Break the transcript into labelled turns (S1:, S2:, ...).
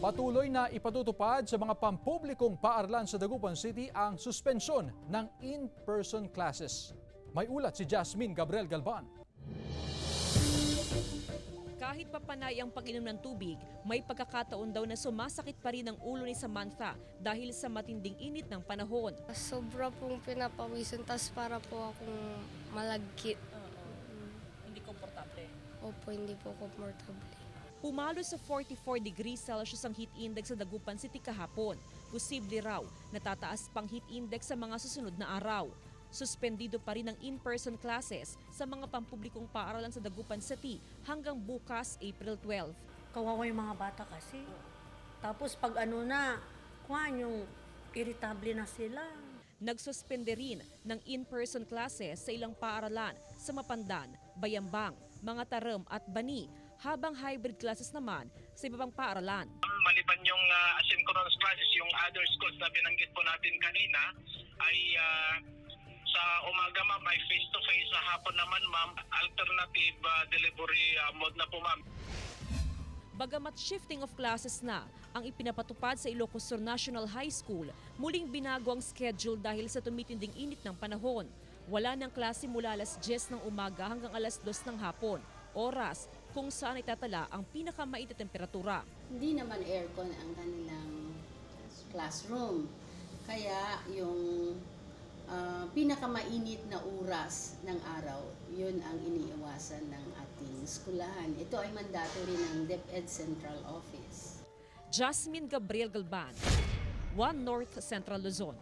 S1: Patuloy na ipatutupad sa mga pampublikong paaralan sa Dagupan City ang suspensyon ng in-person classes. May ulat si Jasmine Gabriel Galban.
S2: Kahit papanay ang pag-inom ng tubig, may pagkakataon daw na sumasakit pa rin ang ulo ni Samantha dahil sa matinding init ng panahon.
S3: Sobra pong pinapawisan, tas para po akong malagkit.
S2: Hindi komportable.
S3: Opo, hindi po komportable.
S2: Pumalo sa 44 degrees Celsius ang heat index sa Dagupan City kahapon. Posible raw natataas pang heat index sa mga susunod na araw. Suspendido pa rin ang in-person classes sa mga pampublikong paaralan sa Dagupan City hanggang bukas April 12.
S4: Kawawa yung mga bata kasi. Tapos pag yung irritable na sila.
S2: Nagsuspende rin ng in-person classes sa ilang paaralan sa Mapandan, Bayambang, Mga Tarem at Bani, habang hybrid classes naman sa iba pang paaralan.
S5: Maliban yung asynchronous classes, yung other schools na binanggit po natin kanina ay sa umaga ma'am ay face-to-face, sa hapon naman ma'am alternative delivery mode na po ma'am.
S2: Bagamat shifting of classes na ang ipinapatupad sa Ilocos Sur National High School, muling binago ang schedule dahil sa tumitinding init ng panahon. Wala ng klase mula alas 10 ng umaga hanggang alas 2 ng hapon, oras kung saan itatala ang pinakamainit na temperatura.
S6: Hindi naman aircon ang kanilang classroom. Kaya yung pinakamainit na oras ng araw, yun ang iniiwasan ng ating skulahan. Ito ay mandatory ng DepEd Central Office.
S2: Jasmine Gabriel Galban, 1 North Central Luzon.